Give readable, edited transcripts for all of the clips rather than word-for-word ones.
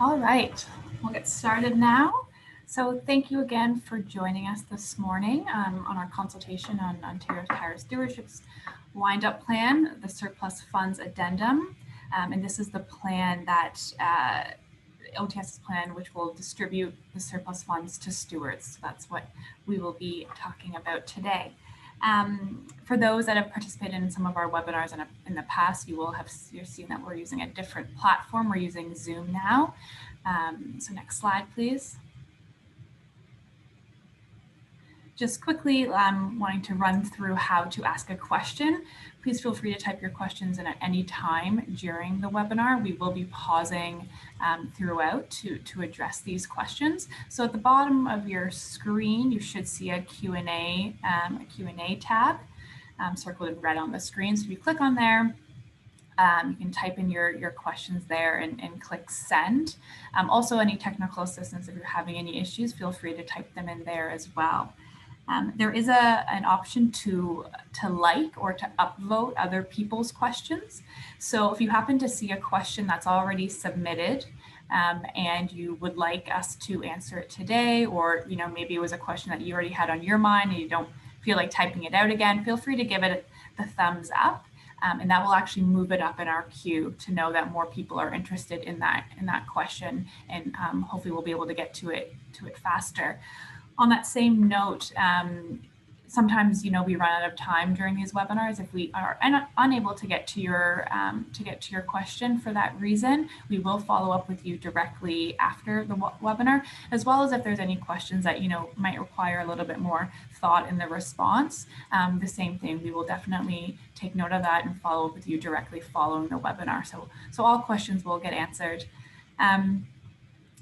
All right, we'll get started now. So thank you again for joining us this morning on our consultation on Ontario Tire Stewardship's wind-up plan, the surplus funds addendum. And this is the plan that OTS's plan, which will distribute the surplus funds to stewards. So that's what we will be talking about today. For those that have participated in some of our webinars in the past, you've seen that we're using a different platform. We're using Zoom now. So next slide, please. Just quickly wanting to run through how to ask a question. Please feel free to type your questions in at any time during the webinar. We will be pausing throughout to address these questions. So at the bottom of your screen, you should see a Q&A tab circled in red on the screen. So if you click on there, you can type in your questions there and click send. Also, any technical assistance, if you're having any issues, feel free to type them in there as well. There is an option to like or to upvote other people's questions. So if you happen to see a question that's already submitted and you would like us to answer it today, or maybe it was a question that you already had on your mind and you don't feel like typing it out again, feel free to give it the thumbs up. And that will actually move it up in our queue to know that more people are interested in that question, and hopefully we'll be able to get to it faster. On that same note, sometimes we run out of time during these webinars. If we are unable to get to your question for that reason, we will follow up with you directly after the webinar, as well as if there's any questions that might require a little bit more thought in the response. The same thing, we will definitely take note of that and follow up with you directly following the webinar. So all questions will get answered.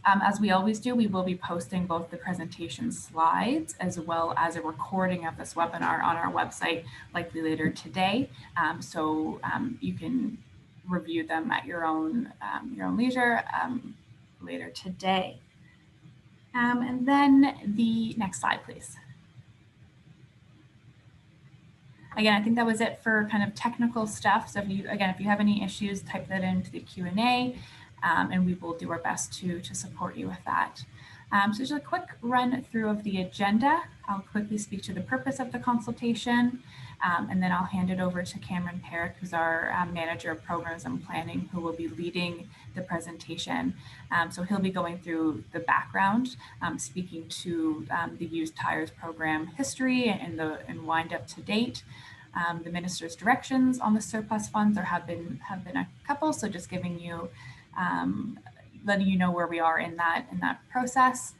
As we always do, we will be posting both the presentation slides as well as a recording of this webinar on our website, likely later today. So you can review them at your own leisure later today. And then the next slide, please. Again, I think that was it for kind of technical stuff. So if you have any issues, type that into the Q&A. And we will do our best to support you with that. So just a quick run through of the agenda. I'll quickly speak to the purpose of the consultation, and then I'll hand it over to Cameron Perrick, who's our Manager of Programs and Planning, who will be leading the presentation. So he'll be going through the background, speaking to the used tires program history and wind up to date. The Minister's directions on the surplus funds. There have been a couple, so just giving you letting you know where we are in that process,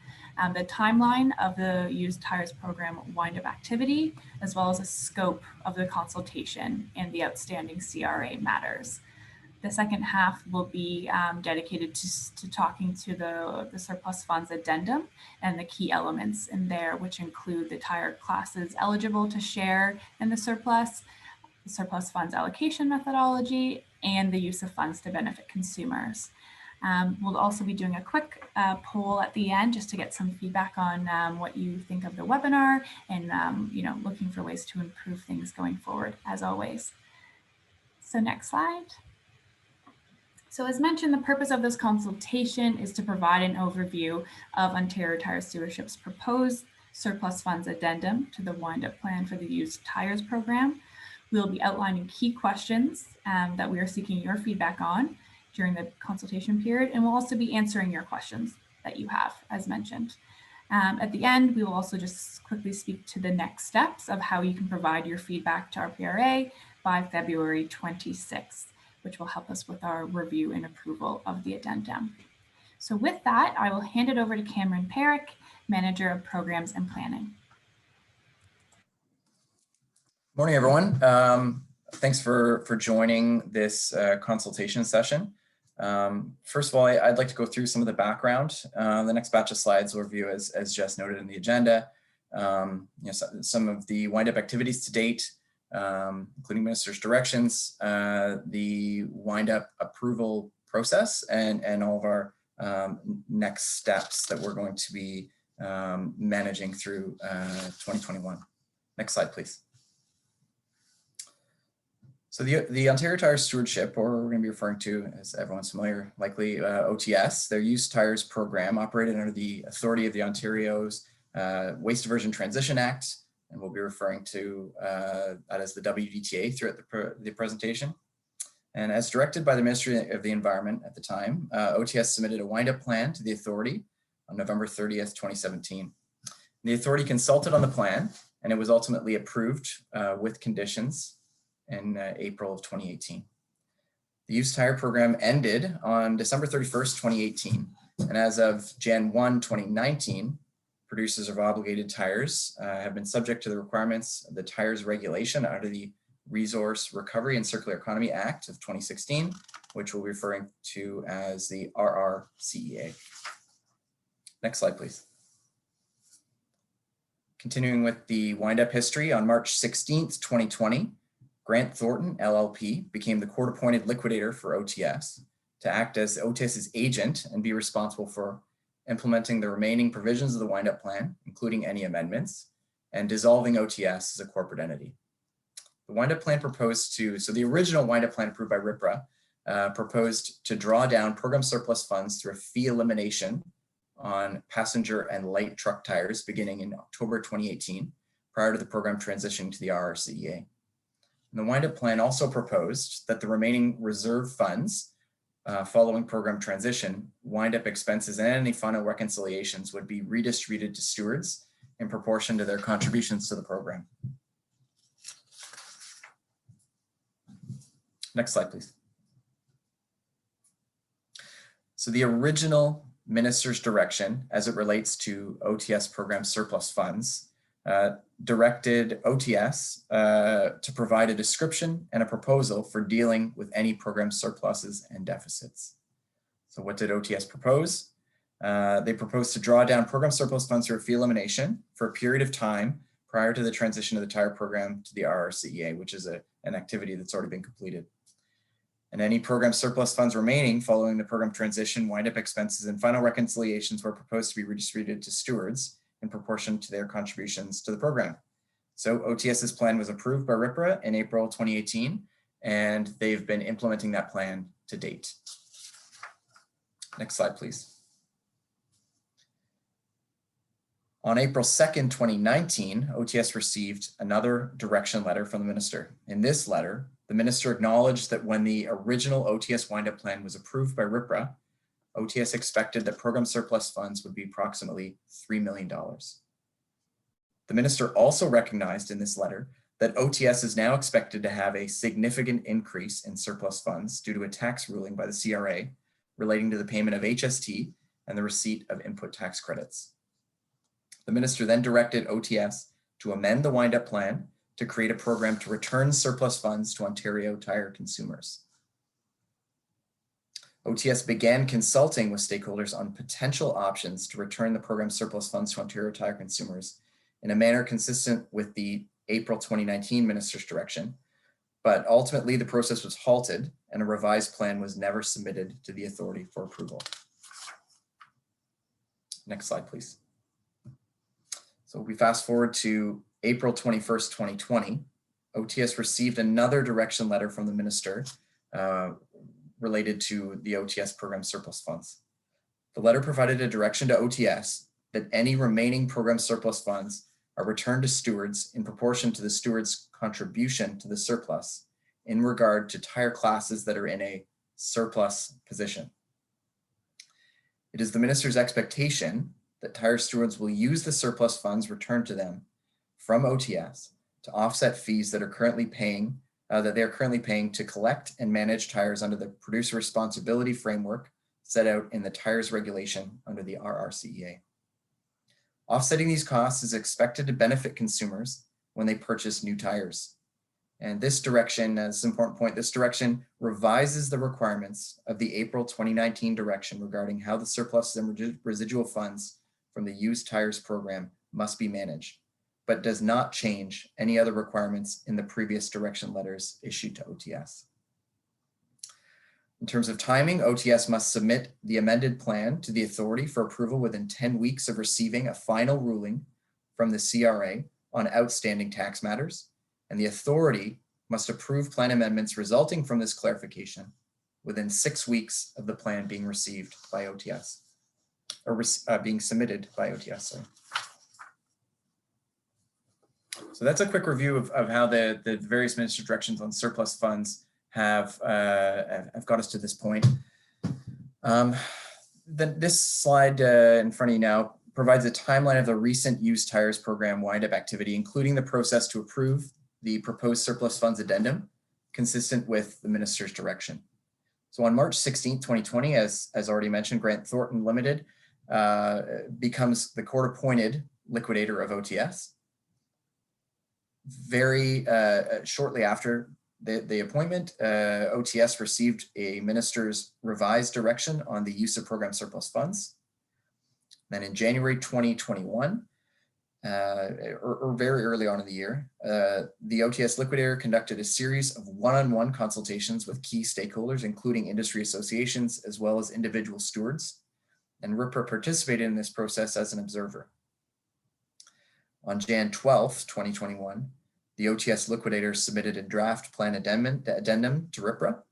the timeline of the used tires program wind-up activity, as well as a scope of the consultation and the outstanding CRA matters. The second half will be dedicated to talking to the surplus funds addendum and the key elements in there, which include the tire classes eligible to share in the surplus funds allocation methodology, and the use of funds to benefit consumers. We'll also be doing a quick poll at the end just to get some feedback on what you think of the webinar and looking for ways to improve things going forward, as always. So next slide. So as mentioned, the purpose of this consultation is to provide an overview of Ontario Tire Stewardship's proposed surplus funds addendum to the wind-up plan for the used tires program. We'll be outlining key questions that we are seeking your feedback on during the consultation period, and we'll also be answering your questions that you have, as mentioned. At the end, we will also just quickly speak to the next steps of how you can provide your feedback to our PRA by February 26th, which will help us with our review and approval of the addendum. So with that, I will hand it over to Cameron Perrick, Manager of Programs and Planning. Morning, everyone. Thanks for joining this consultation session. First of all, I'd like to go through some of the background. The next batch of slides will review, as Jess noted in the agenda, some of the wind-up activities to date, including Minister's directions, the wind-up approval process, and all of our next steps that we're going to be managing through 2021. Next slide, please. So the Ontario Tire Stewardship, or we're going to be referring to, as everyone's familiar, likely OTS, their used tires program operated under the authority of the Ontario's Waste Diversion Transition Act, and we'll be referring to that as the WDTA throughout the presentation. And as directed by the Ministry of the Environment at the time, OTS submitted a wind-up plan to the authority on November 30th, 2017. The authority consulted on the plan, and it was ultimately approved with conditions in April of 2018. The used tire program ended on December 31st, 2018. And as of Jan 1, 2019, producers of obligated tires have been subject to the requirements of the tires regulation under the Resource Recovery and Circular Economy Act of 2016, which we'll be referring to as the RRCEA. Next slide, please. Continuing with the wind-up history, on March 16th, 2020, Grant Thornton, LLP, became the court-appointed liquidator for OTS to act as OTS's agent and be responsible for implementing the remaining provisions of the wind-up plan, including any amendments, and dissolving OTS as a corporate entity. The wind-up plan proposed to, so the original wind-up plan approved by RIPRA proposed to draw down program surplus funds through a fee elimination on passenger and light truck tires beginning in October 2018, prior to the program transitioning to the RRCEA. And the wind-up plan also proposed that the remaining reserve funds following program transition, wind-up expenses, and any final reconciliations would be redistributed to stewards in proportion to their contributions to the program. Next slide, please. So the original minister's direction as it relates to OTS program surplus funds directed OTS to provide a description and a proposal for dealing with any program surpluses and deficits. So what did OTS propose? They proposed to draw down program surplus funds through a fee elimination for a period of time prior to the transition of the tire program to the RRCEA, which is an activity that's already been completed. And any program surplus funds remaining following the program transition, wind-up expenses, and final reconciliations were proposed to be redistributed to stewards in proportion to their contributions to the program. So OTS's plan was approved by RIPRA in April 2018, and they've been implementing that plan to date. Next slide, please. On April 2nd, 2019, OTS received another direction letter from the minister. In this letter, the minister acknowledged that when the original OTS wind-up plan was approved by RIPRA, OTS expected that program surplus funds would be approximately $3 million. The minister also recognized in this letter that OTS is now expected to have a significant increase in surplus funds due to a tax ruling by the CRA relating to the payment of HST and the receipt of input tax credits. The minister then directed OTS to amend the wind-up plan to create a program to return surplus funds to Ontario tire consumers. OTS began consulting with stakeholders on potential options to return the program surplus funds to Ontario tire consumers in a manner consistent with the April 2019 minister's direction, but ultimately the process was halted and a revised plan was never submitted to the authority for approval. Next slide, please. So we fast forward to April 21st, 2020, OTS received another direction letter from the minister related to the OTS program surplus funds. The letter provided a direction to OTS that any remaining program surplus funds are returned to stewards in proportion to the steward's contribution to the surplus in regard to tire classes that are in a surplus position. It is the minister's expectation that tire stewards will use the surplus funds returned to them from OTS to offset fees that are currently paying they are currently paying to collect and manage tires under the producer responsibility framework set out in the tires regulation under the RRCEA. Offsetting these costs is expected to benefit consumers when they purchase new tires. And this direction, as an important point, this direction revises the requirements of the April 2019 direction regarding how the surplus and residual funds from the used tires program must be managed, but does not change any other requirements in the previous direction letters issued to OTS. In terms of timing, OTS must submit the amended plan to the authority for approval within 10 weeks of receiving a final ruling from the CRA on outstanding tax matters, and the authority must approve plan amendments resulting from this clarification within 6 weeks of the plan being received by OTS, or being submitted by OTS, sorry. So that's a quick review of how the various ministry directions on surplus funds have got us to this point. This slide in front of you now provides a timeline of the recent used tires program wind-up activity, including the process to approve the proposed surplus funds addendum consistent with the minister's direction. So on March 16th, 2020, as already mentioned, Grant Thornton Limited becomes the court-appointed liquidator of OTS. Very shortly after the appointment, OTS received a minister's revised direction on the use of program surplus funds. Then in January 2021, or very early on in the year, the OTS liquidator conducted a series of one-on-one consultations with key stakeholders, including industry associations, as well as individual stewards, and RIPRA participated in this process as an observer. On Jan 12th, 2021, the OTS liquidator submitted a draft plan addendum to RIPRA,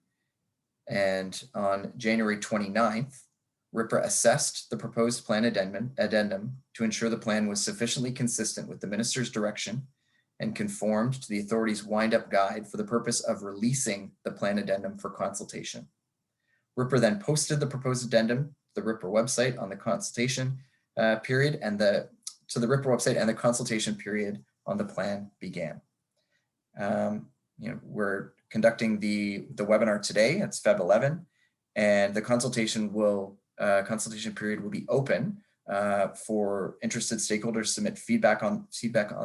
and on January 29th, RIPRA assessed the proposed plan addendum to ensure the plan was sufficiently consistent with the minister's direction and conformed to the authority's wind-up guide for the purpose of releasing the plan addendum for consultation. RIPRA then posted the proposed addendum to the RIPRA website on the consultation period, and the consultation period on the plan began. We're conducting the webinar today. It's Feb 11, and the consultation period will be open for interested stakeholders to submit feedback on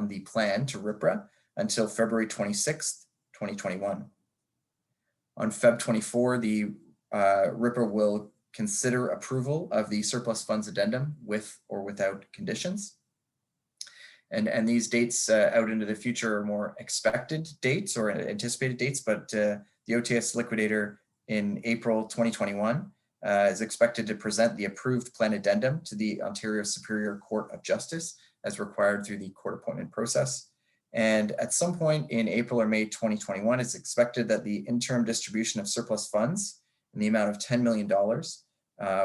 the plan to RIPRA until February 26th, 2021. On Feb 24, the RIPRA will consider approval of the surplus funds addendum with or without conditions. And these dates out into the future are more expected dates or anticipated dates, but the OTS liquidator in April 2021 is expected to present the approved plan addendum to the Ontario Superior Court of Justice as required through the court appointment process. And at some point in April or May 2021, it's expected that the interim distribution of surplus funds in the amount of $10 million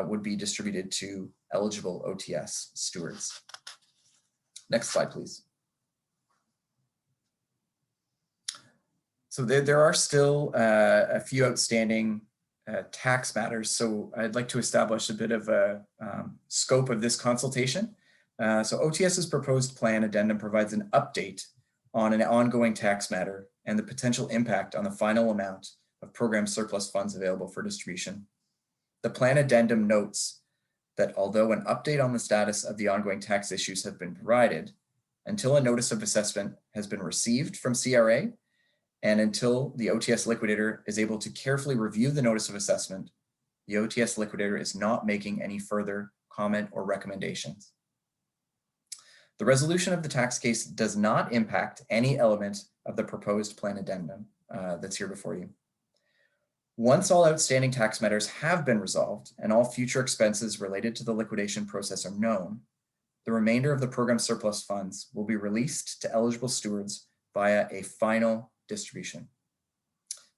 would be distributed to eligible OTS stewards. Next slide, please. So there are still a few outstanding tax matters. So I'd like to establish a bit of a scope of this consultation. So OTS's proposed plan addendum provides an update on an ongoing tax matter and the potential impact on the final amount of program surplus funds available for distribution. The plan addendum notes that although an update on the status of the ongoing tax issues have been provided, until a notice of assessment has been received from CRA, and until the OTS liquidator is able to carefully review the notice of assessment, the OTS liquidator is not making any further comment or recommendations. The resolution of the tax case does not impact any element of the proposed plan addendum that's here before you. Once all outstanding tax matters have been resolved and all future expenses related to the liquidation process are known, the remainder of the program surplus funds will be released to eligible stewards via a final distribution.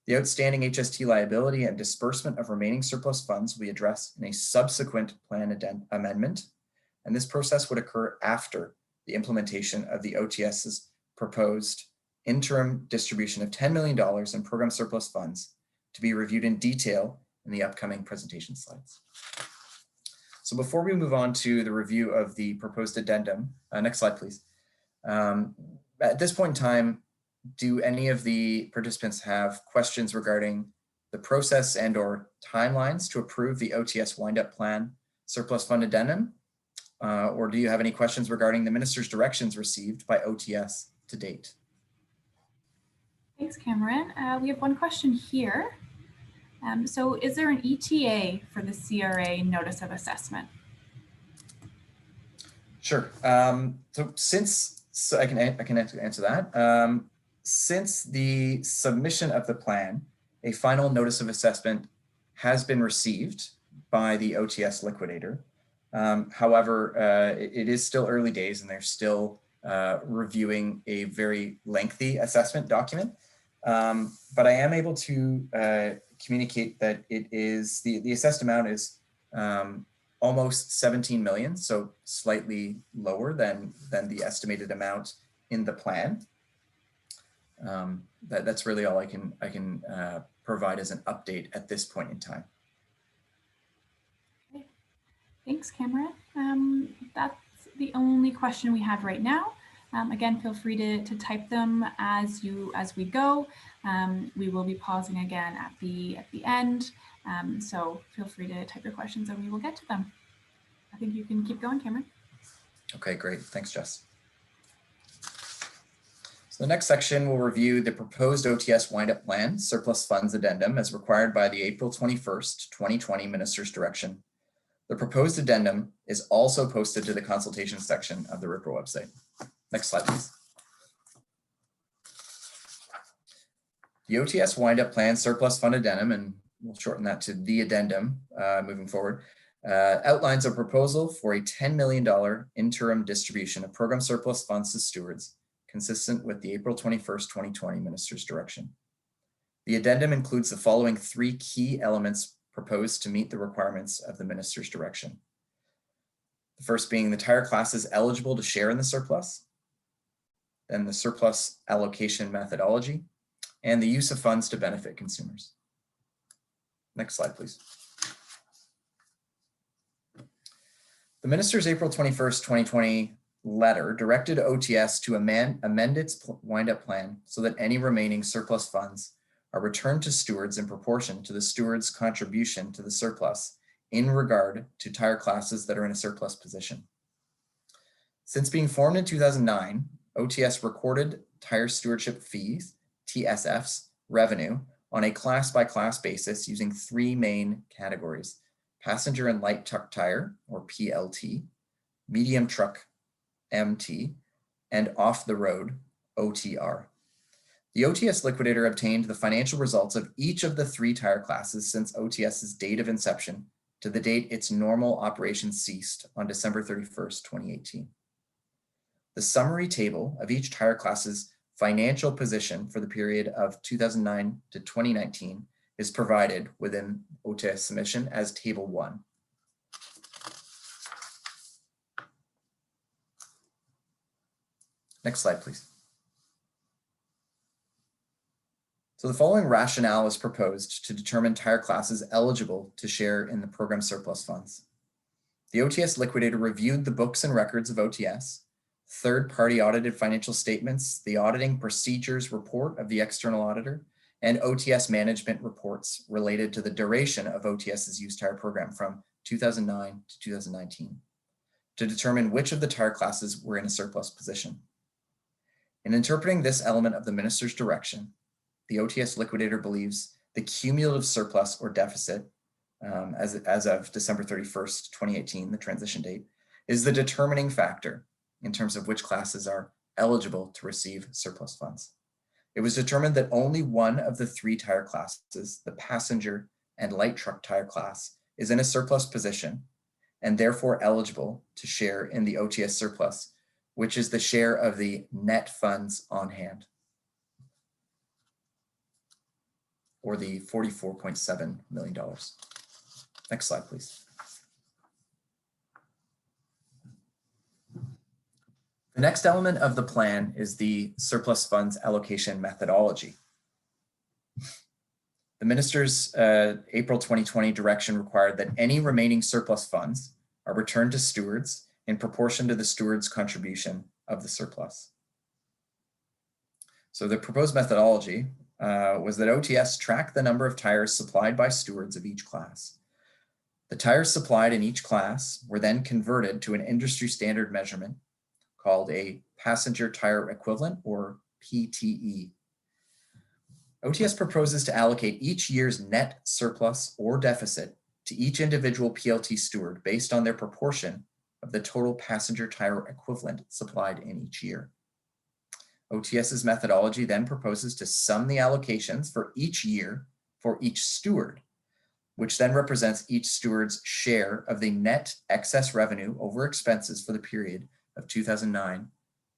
The outstanding HST liability and disbursement of remaining surplus funds will be addressed in a subsequent plan amendment, and this process would occur after the implementation of the OTS's proposed interim distribution of $10 million in program surplus funds to be reviewed in detail in the upcoming presentation slides. So before we move on to the review of the proposed addendum, next slide, please. At this point in time, do any of the participants have questions regarding the process and or timelines to approve the OTS wind-up plan surplus fund addendum? Or do you have any questions regarding the minister's directions received by OTS to date? Thanks, Cameron. We have one question here. So is there an ETA for the CRA notice of assessment? Sure. So I can answer that. Since the submission of the plan, a final notice of assessment has been received by the OTS liquidator. However, it is still early days and they're still reviewing a very lengthy assessment document. but I am able to communicate that it is, the assessed amount is almost 17 million, so slightly lower than the estimated amount in the plan. That's really all I can provide as an update at this point in time. Okay. Thanks, Cameron. That's the only question we have right now. Again, feel free to type them as we go. We will be pausing again at the end. So feel free to type your questions and we will get to them. I think you can keep going, Cameron. Okay, great. Thanks, Jess. So the next section will review the proposed OTS wind-up plan surplus funds addendum as required by the April 21st, 2020 Minister's Direction. The proposed addendum is also posted to the consultation section of the RIPRA website. Next slide, please. The OTS wind-up plan surplus fund addendum, and we'll shorten that to the addendum moving forward, outlines a proposal for a $10 million interim distribution of program surplus funds to stewards, consistent with the April 21st, 2020 Minister's Direction. The addendum includes the following three key elements proposed to meet the requirements of the Minister's Direction. The first being the tire classes eligible to share in the surplus, then the surplus allocation methodology, and the use of funds to benefit consumers. Next slide, please. The Minister's April 21st, 2020 letter directed OTS to amend its wind-up plan so that any remaining surplus funds are returned to stewards in proportion to the steward's contribution to the surplus in regard to tire classes that are in a surplus position. Since being formed in 2009, OTS recorded tire stewardship fees, TSFs, revenue on a class-by-class basis using three main categories: passenger and light truck tire, or PLT, medium truck, MT, and off the road, OTR. The OTS liquidator obtained the financial results of each of the three tire classes since OTS's date of inception to the date its normal operation ceased on December 31st, 2018. The summary table of each tire class's financial position for the period of 2009 to 2019 is provided within OTS submission as Table 1. Next slide, please. So the following rationale is proposed to determine tire classes eligible to share in the program surplus funds. The OTS liquidator reviewed the books and records of OTS, third-party audited financial statements, the auditing procedures report of the external auditor, and OTS management reports related to the duration of OTS's used tire program from 2009 to 2019 to determine which of the tire classes were in a surplus position. In interpreting this element of the Minister's Direction, the OTS liquidator believes the cumulative surplus or deficit as of December 31st, 2018, the transition date, is the determining factor in terms of which classes are eligible to receive surplus funds. It was determined that only one of the three tire classes, the passenger and light truck tire class, is in a surplus position and therefore eligible to share in the OTS surplus, which is the share of the net funds on hand, or the $44.7 million. Next slide, please. The next element of the plan is the surplus funds allocation methodology. The Minister's April 2020 direction required that any remaining surplus funds are returned to stewards in proportion to the steward's contribution of the surplus. So the proposed methodology was that OTS track the number of tires supplied by stewards of each class. The tires supplied in each class were then converted to an industry standard measurement called a passenger tire equivalent, or PTE. OTS proposes to allocate each year's net surplus or deficit to each individual PLT steward based on their proportion of the total passenger tire equivalent supplied in each year. OTS's methodology then proposes to sum the allocations for each year for each steward, which then represents each steward's share of the net excess revenue over expenses for the period of 2009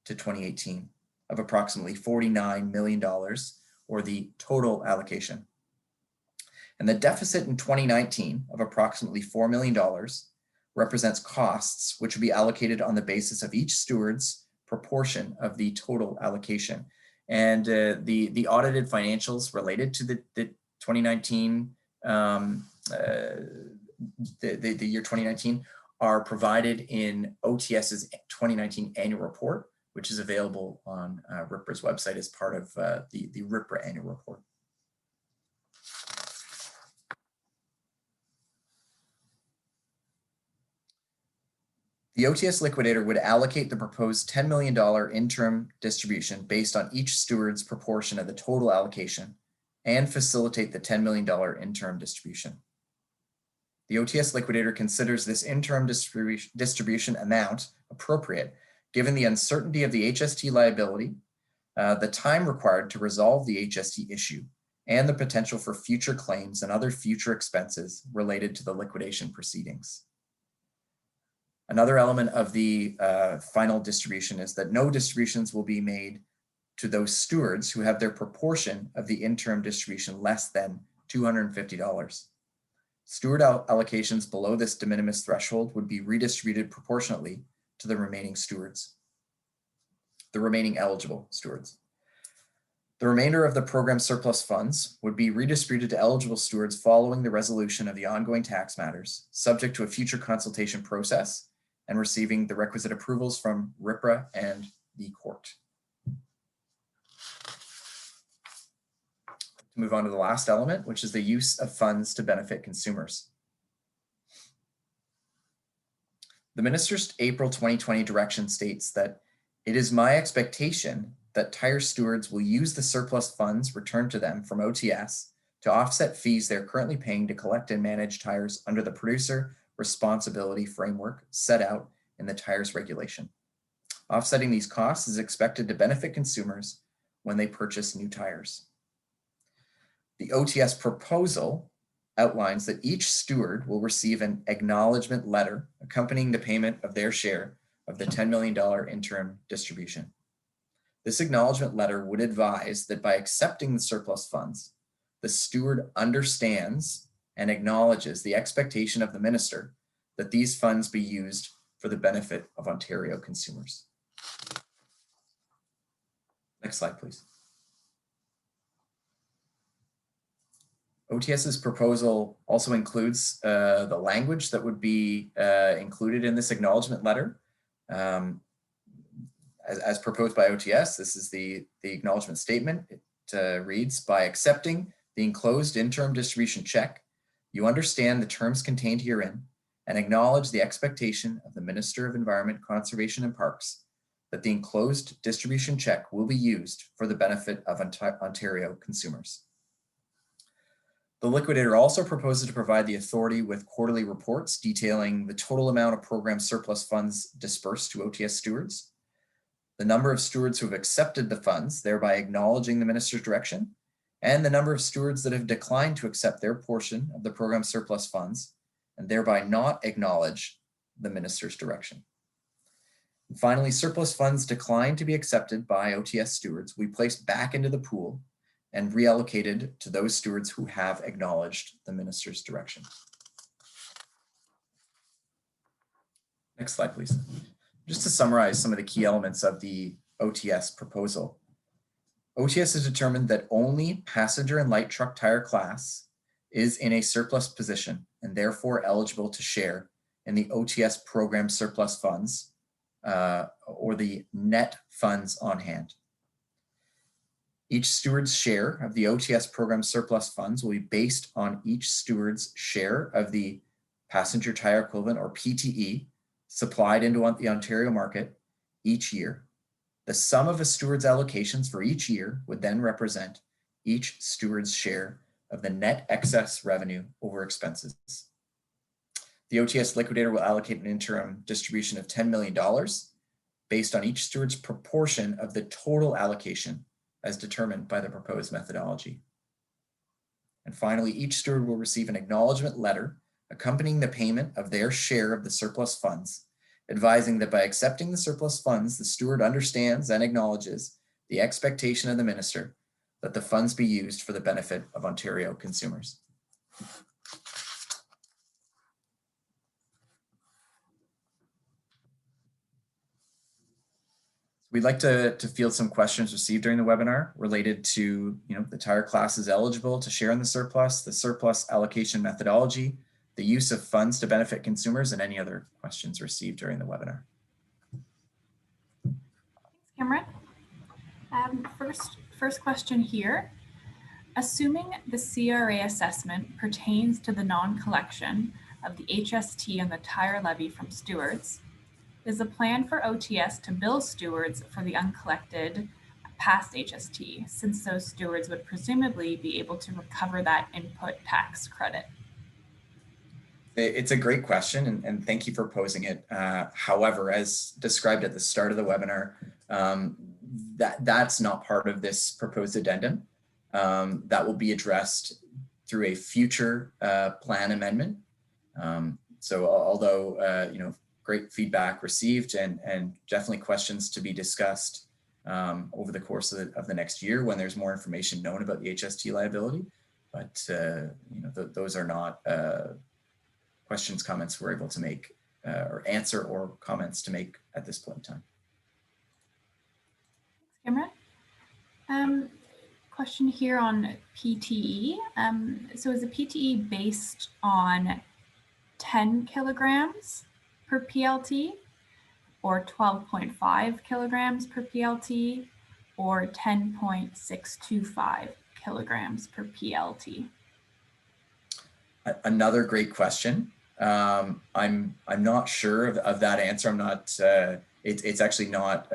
to 2018 of approximately $49 million, or the total allocation. And the deficit in 2019 of approximately $4 million represents costs which will be allocated on the basis of each steward's proportion of the total allocation. And the audited financials related to the 2019, the year 2019 are provided in OTS's 2019 annual report, which is available on RIPRA's website as part of the RIPRA annual report. The OTS liquidator would allocate the proposed $10 million interim distribution based on each steward's proportion of the total allocation and facilitate the $10 million interim distribution. The OTS liquidator considers this interim distribution amount appropriate given the uncertainty of the HST liability, the time required to resolve the HST issue, and the potential for future claims and other future expenses related to the liquidation proceedings. Another element of the final distribution is that no distributions will be made to those stewards who have their proportion of the interim distribution less than $250. Steward allocations below this de minimis threshold would be redistributed proportionately to the remaining stewards, the remaining eligible stewards. The remainder of the program surplus funds would be redistributed to eligible stewards following the resolution of the ongoing tax matters, subject to a future consultation process and receiving the requisite approvals from RIPRA and the court. Move on to the last element, which is the use of funds to benefit consumers. The minister's April 2020 direction states that it is my expectation that tire stewards will use the surplus funds returned to them from OTS to offset fees they're currently paying to collect and manage tires under the producer responsibility framework set out in the tires regulation. Offsetting these costs is expected to benefit consumers when they purchase new tires. The OTS proposal outlines that each steward will receive an acknowledgement letter accompanying the payment of their share of the $10 million interim distribution. This acknowledgement letter would advise that by accepting the surplus funds, the steward understands and acknowledges the expectation of the minister that these funds be used for the benefit of Ontario consumers. Next slide, please. OTS's proposal also includes the language that would be included in this acknowledgement letter. As proposed by OTS, this is the acknowledgement statement. It reads, by accepting the enclosed interim distribution check, you understand the terms contained herein and acknowledge the expectation of the Minister of Environment, Conservation and Parks that the enclosed distribution check will be used for the benefit of Ontario consumers. The liquidator also proposes to provide the authority with quarterly reports detailing the total amount of program surplus funds dispersed to OTS stewards, the number of stewards who have accepted the funds, thereby acknowledging the minister's direction, and the number of stewards that have declined to accept their portion of the program surplus funds and thereby not acknowledge the minister's direction. And finally, surplus funds declined to be accepted by OTS stewards will be placed back into the pool and reallocated to those stewards who have acknowledged the minister's direction. Next slide, please. Just to summarize some of the key elements of the OTS proposal. OTS has determined that only passenger and light truck tire class is in a surplus position and therefore eligible to share in the OTS program surplus funds or the net funds on hand. Each steward's share of the OTS program surplus funds will be based on each steward's share of the passenger tire equivalent or PTE supplied into the Ontario market each year. The sum of a steward's allocations for each year would then represent each steward's share of the net excess revenue over expenses. The OTS liquidator will allocate an interim distribution of $10 million based on each steward's proportion of the total allocation as determined by the proposed methodology. And finally, each steward will receive an acknowledgement letter accompanying the payment of their share of the surplus funds, advising that by accepting the surplus funds, the steward understands and acknowledges the expectation of the minister that the funds be used for the benefit of Ontario consumers. We'd like to field some questions received during the webinar related to, the tire classes eligible to share in the surplus allocation methodology, the use of funds to benefit consumers, and any other questions received during the webinar. Thanks, Cameron. First question here. Assuming the CRA assessment pertains to the non-collection of the HST and the tire levy from Stewards, is the plan for OTS to bill Stewards for the uncollected past HST, since those Stewards would presumably be able to recover that input tax credit? It's a great question, and thank you for posing it. However, as described at the start of the webinar, that's not part of this proposed addendum. That will be addressed through a future plan amendment. So although, great feedback received and definitely questions to be discussed over the course of the next year when there's more information known about the HST liability. But, those are not questions, comments we're able to make or answer, or comments to make at this point in time. Thanks, Cameron. Question here on PTE. So is the PTE based on 10 kilograms per PLT, or 12.5 kilograms per PLT, or 10.625 kilograms per PLT? Another great question. I'm not sure of that answer. I'm not. It's actually not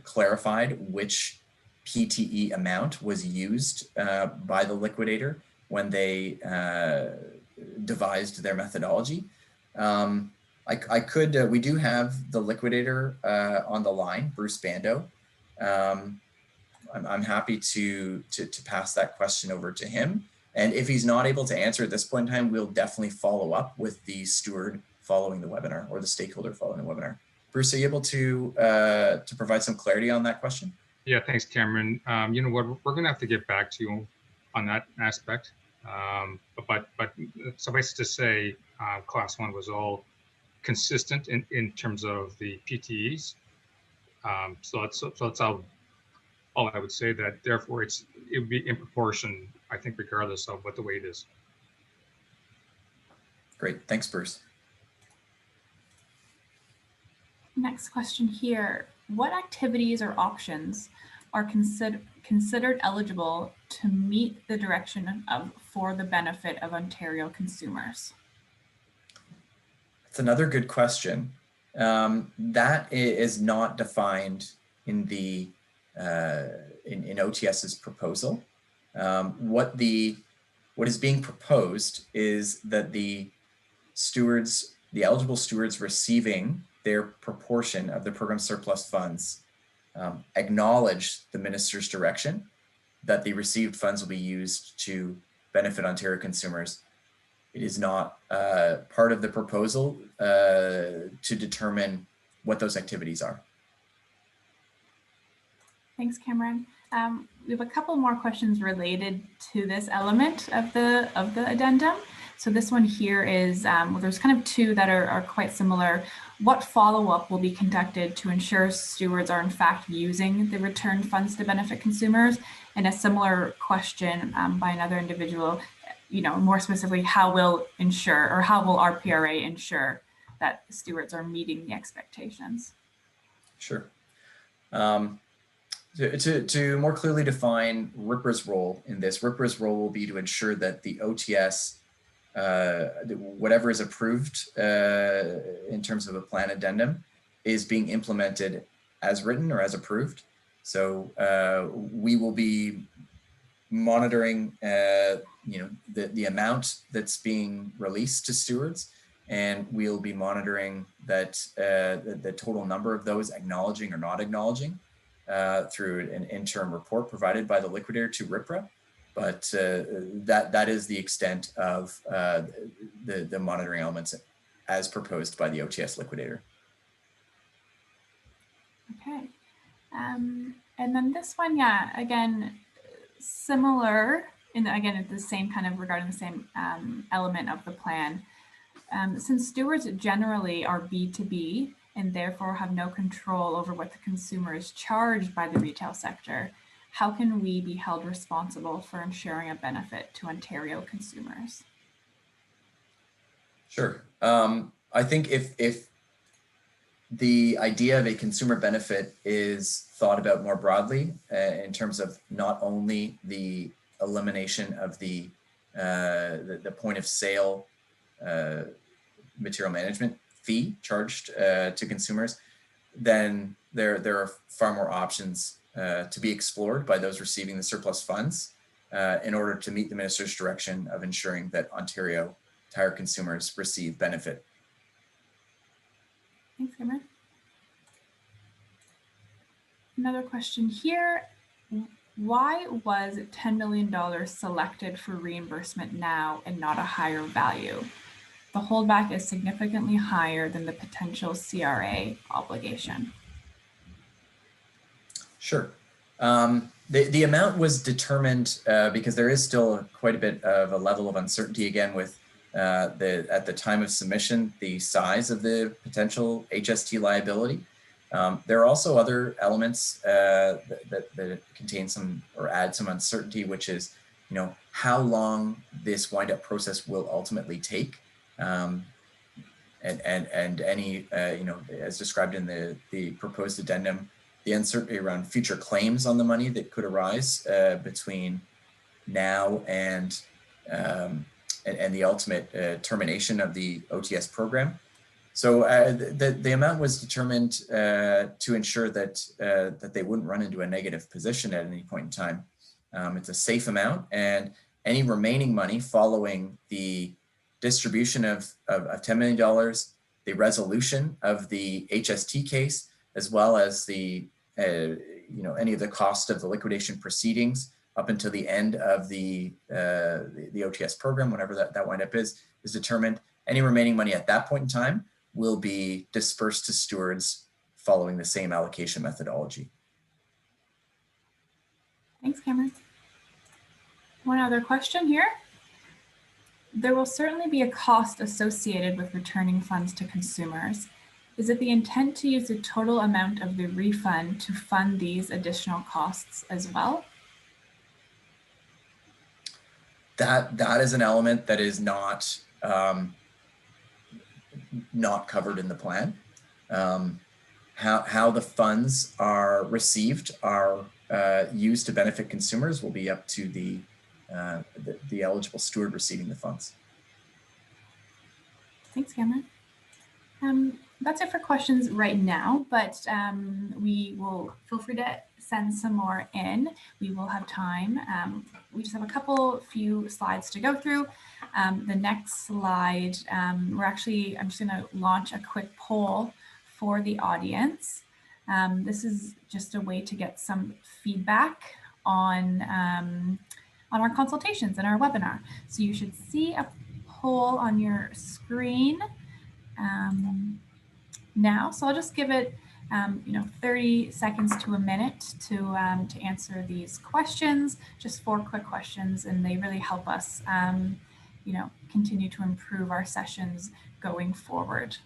clarified which PTE amount was used by the liquidator when they devised their methodology. We do have the liquidator on the line, Bruce Bando. I'm happy to pass that question over to him. And if he's not able to answer at this point in time, we'll definitely follow up with the steward following the webinar, or the stakeholder following the webinar. Bruce, are you able to provide some clarity on that question? Yeah, thanks, Cameron. You know what, we're going to have to get back to you on that aspect. But suffice to say, class 1 was all consistent in terms of the PTEs. So that's all I would say, that therefore it would be in proportion, I think, regardless of what the weight is. Great, thanks, Bruce. Next question here. What activities or options are considered eligible to meet the direction for the benefit of Ontario consumers? That's another good question. That is not defined in the in OTS's proposal. What is being proposed is that the stewards, the eligible stewards receiving their proportion of the program surplus funds, acknowledge the minister's direction that the received funds will be used to benefit Ontario consumers. It is not part of the proposal to determine what those activities are. Thanks, Cameron. We have a couple more questions related to this element of the addendum. So this one here is, well, there's kind of two that are quite similar. What follow-up will be conducted to ensure stewards are in fact using the returned funds to benefit consumers? And a similar question by another individual, more specifically, how will RPRA ensure that stewards are meeting the expectations? Sure. To more clearly define RIPRA's role in this, RIPRA's role will be to ensure that the OTS, whatever is approved in terms of a plan addendum, is being implemented as written or as approved. So we will be monitoring, the amount that's being released to stewards, and we'll be monitoring that the total number of those acknowledging or not acknowledging through an interim report provided by the liquidator to RIPRA. But that is the extent of the monitoring elements as proposed by the OTS liquidator. Okay. And then this one, again, similar, again, the same kind of regarding the same element of the plan. Since stewards generally are B2B and therefore have no control over what the consumer is charged by the retail sector, how can we be held responsible for ensuring a benefit to Ontario consumers? Sure. I think if the idea of a consumer benefit is thought about more broadly in terms of not only the elimination of the point of sale material management fee charged to consumers, then there are far more options to be explored by those receiving the surplus funds in order to meet the minister's direction of ensuring that Ontario tire consumers receive benefit. Thanks, Cameron. Another question here. Why was $10 million selected for reimbursement now and not a higher value? The holdback is significantly higher than the potential CRA obligation. Sure. The amount was determined because there is still quite a bit of a level of uncertainty again with at the time of submission, the size of the potential HST liability. There are also other elements that contain some or add some uncertainty, which is, how long this wind-up process will ultimately take, and any, as described in the proposed addendum, the uncertainty around future claims on the money that could arise between now and the ultimate termination of the OTS program. So the amount was determined to ensure that they wouldn't run into a negative position at any point in time. It's a safe amount, and any remaining money following the distribution of $10 million, the resolution of the HST case, as well as the any of the cost of the liquidation proceedings up until the end of the OTS program, whenever that wind-up is determined. Any remaining money at that point in time will be dispersed to stewards following the same allocation methodology. Thanks, Cameron. One other question here. There will certainly be a cost associated with returning funds to consumers. Is it the intent to use the total amount of the refund to fund these additional costs as well? That is an element that is not covered in the plan. How the funds are received are used to benefit consumers will be up to the eligible steward receiving the funds. Thanks, Cameron. That's it for questions right now, but we will feel free to send some more in. We will have time. We just have a few slides to go through. The next slide, I'm just going to launch a quick poll for the audience. This is just a way to get some feedback on our consultations and our webinar. So you should see a poll on your screen now. So I'll just give it 30 seconds to a minute to answer these questions, just 4 quick questions, and they really help us continue to improve our sessions going forward.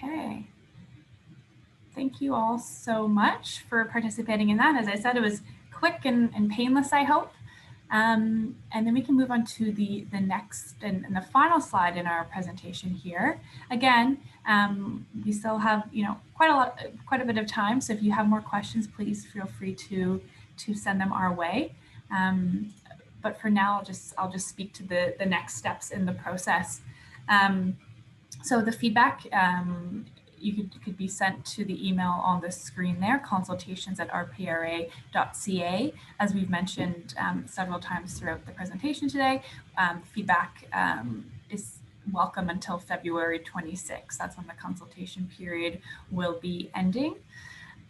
Okay. Thank you all so much for participating in that. As I said, it was quick and painless, I hope. And then we can move on to the next and the final slide in our presentation here. Again, we still have quite a bit of time. So if you have more questions, please feel free to send them our way. But for now, I'll just speak to the next steps in the process. So the feedback could be sent to the email on the screen there, consultations@rpra.ca. As we've mentioned several times throughout the presentation today, feedback is welcome until February 26th. That's when the consultation period will be ending.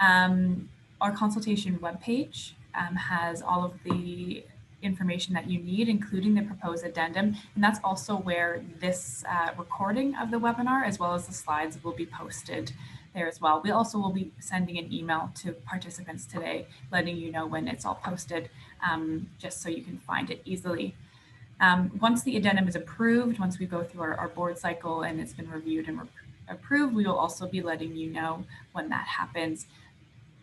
Our consultation webpage has all of the information that you need, including the proposed addendum. And that's also where this recording of the webinar, as well as the slides, will be posted there as well. We also will be sending an email to participants today, letting you know when it's all posted, just so you can find it easily. Once the addendum is approved, once we go through our board cycle and it's been reviewed and approved, we will also be letting you know when that happens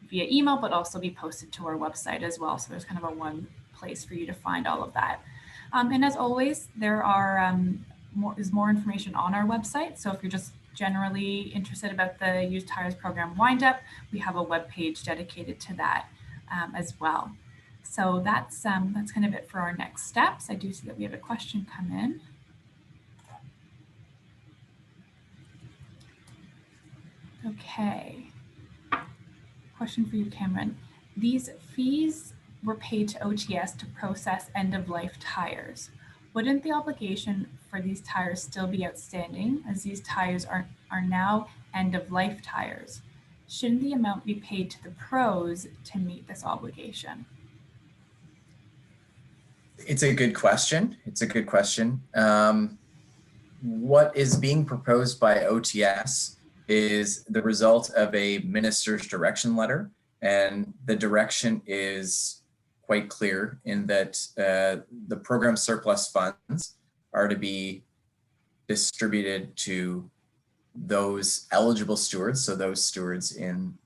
via email, but also be posted to our website as well. So there's kind of a one place for you to find all of that. And as always, there are is more information on our website. So if you're just generally interested about the Used Tires Program windup, we have a web page dedicated to that as well. So that's kind of it for our next steps. I do see that we have a question come in. Okay. Question for you, Cameron. These fees were paid to OTS to process end-of-life tires. Wouldn't the obligation for these tires still be outstanding, as these tires are now end-of-life tires? Shouldn't the amount be paid to the pros to meet this obligation? It's a good question. It's a good question. What is being proposed by OTS is the result of a minister's direction letter, and the direction is quite clear in that the program surplus funds are to be distributed to those eligible stewards, so those stewards in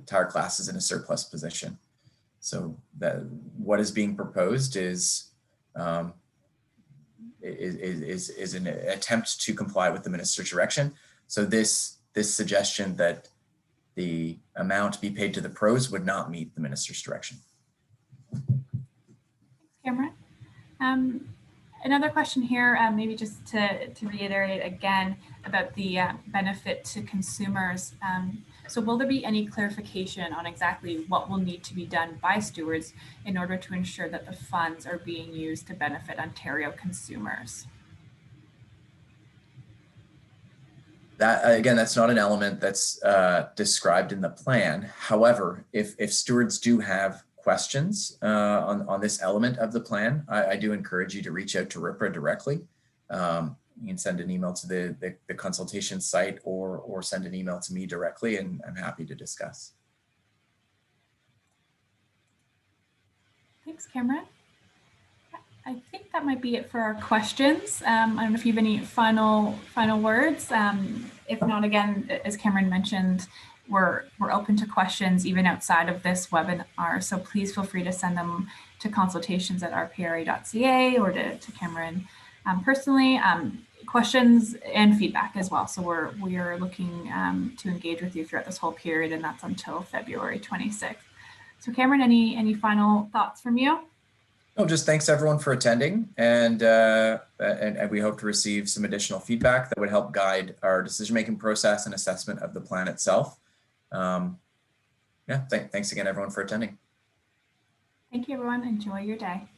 tire classes in a surplus position. So that what is being proposed is an attempt to comply with the minister's direction. So this suggestion that the amount be paid to the pros would not meet the minister's direction. Thanks, Cameron. Another question here, maybe just to reiterate again about the benefit to consumers. So will there be any clarification on exactly what will need to be done by stewards in order to ensure that the funds are being used to benefit Ontario consumers? That, again, that's not an element that's described in the plan. However, if stewards do have questions on this element of the plan, I do encourage you to reach out to RIPRA directly. You can send an email to the consultation site or send an email to me directly, and I'm happy to discuss. Thanks, Cameron. I think that might be it for our questions. I don't know if you have any final words. If not, again, as Cameron mentioned, we're open to questions even outside of this webinar. So please feel free to send them to consultations@rpra.ca or to Cameron personally. Questions and feedback as well. So we are looking to engage with you throughout this whole period, and that's until February 26th. So Cameron, any final thoughts from you? No, just thanks everyone for attending, and we hope to receive some additional feedback that would help guide our decision-making process and assessment of the plan itself. Yeah, thanks again everyone for attending. Thank you everyone, enjoy your day.